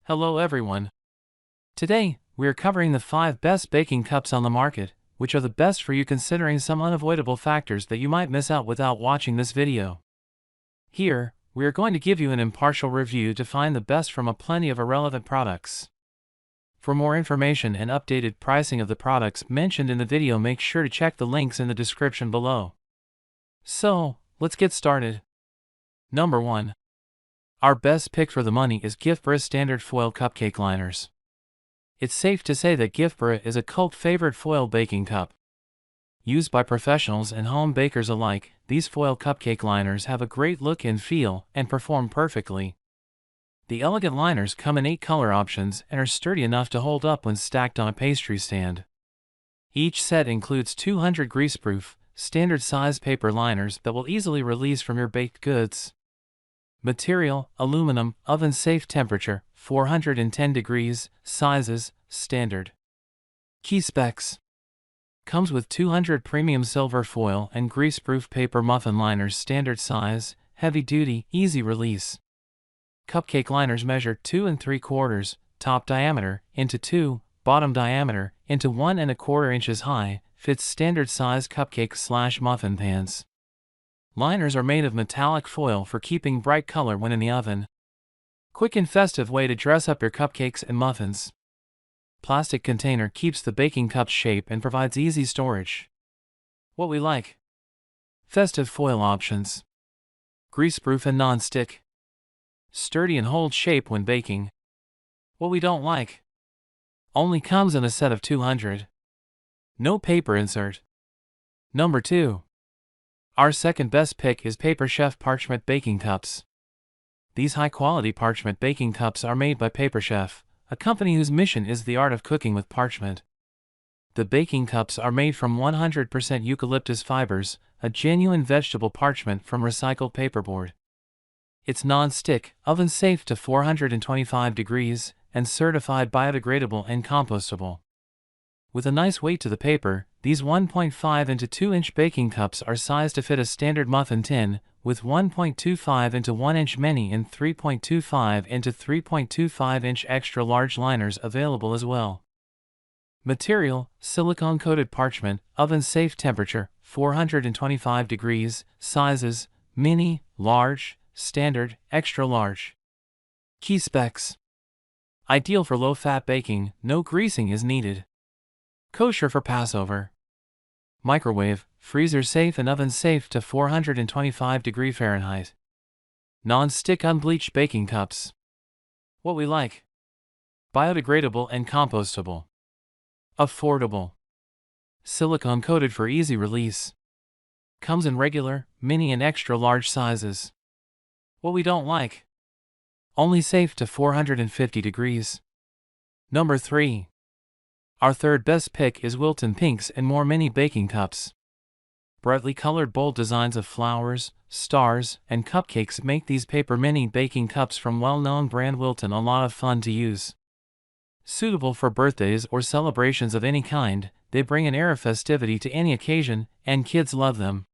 Hello everyone. Today, we are covering the 5 best baking cups on the market, which are the best for you considering some unavoidable factors that you might miss out without watching this video. Here, we are going to give you an impartial review to find the best from a plenty of irrelevant products. For more information and updated pricing of the products mentioned in the video, make sure to check the links in the description below. So, let's get started. Number 1. Our best pick for the money is Gifbera Standard Foil Cupcake Liners. It's safe to say that Gifbera is a cult favorite foil baking cup. Used by professionals and home bakers alike, these foil cupcake liners have a great look and feel and perform perfectly. The elegant liners come in 8 color options and are sturdy enough to hold up when stacked on a pastry stand. Each set includes 200 greaseproof, standard size paper liners that will easily release from your baked goods. Material: aluminum, oven safe temperature, 410 degrees, sizes, standard. Key specs: comes with 200 premium silver foil and greaseproof paper muffin liners, standard size, heavy duty, easy release. Cupcake liners measure 2 3/4, top diameter, into 2, bottom diameter, into 1 1/4 inches high, fits standard size cupcake/muffin pans. Liners are made of metallic foil for keeping bright color when in the oven. Quick and festive way to dress up your cupcakes and muffins. Plastic container keeps the baking cup's shape and provides easy storage. What we like: festive foil options. Greaseproof and non-stick. Sturdy and hold shape when baking. What we don't like: only comes in a set of 200. No paper insert. Number 2. Our second best pick is PaperChef Parchment Baking Cups. These high-quality Parchment baking cups are made by PaperChef, a company whose mission is the art of cooking with parchment. The baking cups are made from 100% eucalyptus fibers, a genuine vegetable parchment from recycled paperboard. It's non-stick, oven-safe to 425 degrees, and certified biodegradable and compostable. With a nice weight to the paper, these 1.5 into 2 inch baking cups are sized to fit a standard muffin tin, with 1.25 into 1 inch mini and 3.25 into 3.25 inch extra large liners available as well. Material: silicone coated parchment, oven safe temperature, 425 degrees, sizes: mini, large, standard, extra large. Key specs: ideal for low-fat baking, no greasing is needed. Kosher for Passover. Microwave, freezer safe and oven safe to 425 degree Fahrenheit. Non-stick unbleached baking cups. What we like: biodegradable and compostable. Affordable. Silicone coated for easy release. Comes in regular, mini and extra large sizes. What we don't like: only safe to 450 degrees. Number 3. Our third best pick is Wilton Pinks and More Mini Baking Cups. Brightly colored bold designs of flowers, stars, and cupcakes make these paper mini baking cups from well-known brand Wilton a lot of fun to use. Suitable for birthdays or celebrations of any kind, they bring an air of festivity to any occasion, and kids love them.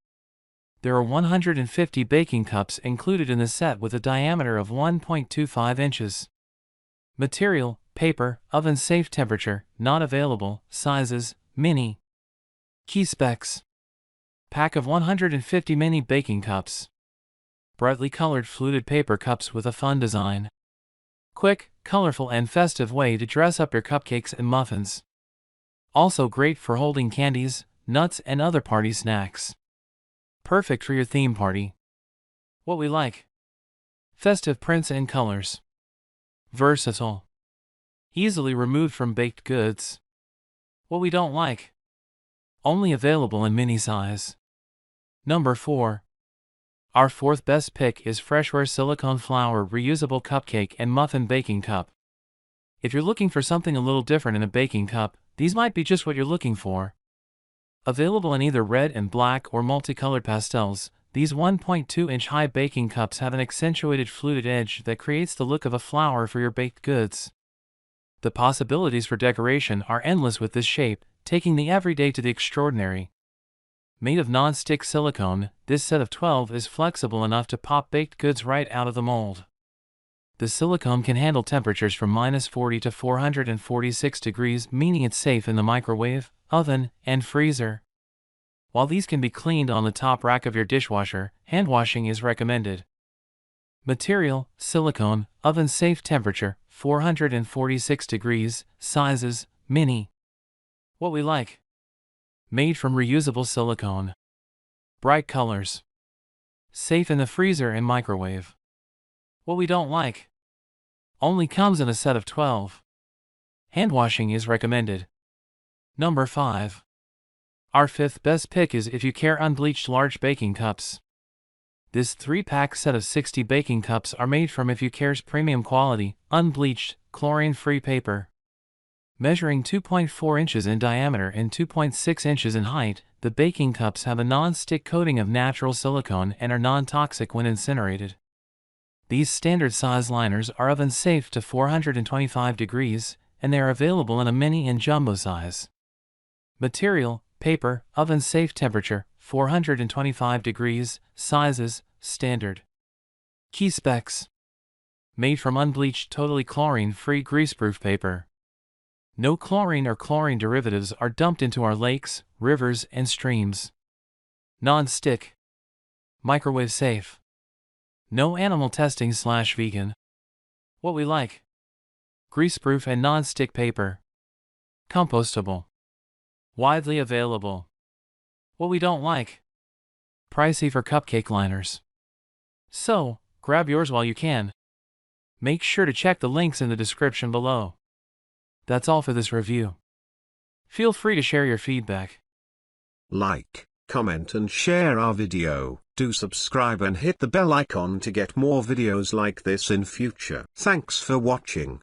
There are 150 baking cups included in the set with a diameter of 1.25 inches. Material: paper, oven safe temperature, not available, sizes: mini. Key specs: pack of 150 mini baking cups. Brightly colored fluted paper cups with a fun design. Quick, colorful and festive way to dress up your cupcakes and muffins. Also great for holding candies, nuts and other party snacks. Perfect for your theme party. What we like: festive prints and colors. Versatile. Easily removed from baked goods. What we don't like: only available in mini size. Number 4. Our fourth best pick is Freshware Silicone Flour Reusable Cupcake and Muffin Baking Cup. If you're looking for something a little different in a baking cup, these might be just what you're looking for. Available in either red and black or multicolored pastels, these 1.2 inch high baking cups have an accentuated fluted edge that creates the look of a flower for your baked goods. The possibilities for decoration are endless with this shape, taking the everyday to the extraordinary. Made of non-stick silicone, this set of 12 is flexible enough to pop baked goods right out of the mold. The silicone can handle temperatures from -40 to 446 degrees, meaning it's safe in the microwave, oven, and freezer. While these can be cleaned on the top rack of your dishwasher, hand washing is recommended. Material: silicone, oven safe, temperature 446 degrees, sizes mini. What we like: made from reusable silicone, bright colors, safe in the freezer and microwave. What we don't like: only comes in a set of 12. Hand washing is recommended. Number 5. Our 5th best pick is If You Care Unbleached Large Baking Cups. This 3-pack set of 60 baking cups are made from If You Care's premium quality, unbleached, chlorine-free paper. Measuring 2.4 inches in diameter and 2.6 inches in height, the baking cups have a non-stick coating of natural silicone and are non-toxic when incinerated. These standard size liners are oven safe to 425 degrees, and they are available in a mini and jumbo size. Material: paper, oven safe, temperature 425 degrees, sizes standard. Key specs: made from unbleached, totally chlorine-free greaseproof paper. No chlorine or chlorine derivatives are dumped into our lakes, rivers, and streams. Non-stick. Microwave safe. No animal testing/vegan. What we like: greaseproof and non-stick paper. Compostable. Widely available. What we don't like: pricey for cupcake liners. So, grab yours while you can. Make sure to check the links in the description below. That's all for this review. Feel free to share your feedback. Like, comment and share our video. Do subscribe and hit the bell icon to get more videos like this in future. Thanks for watching.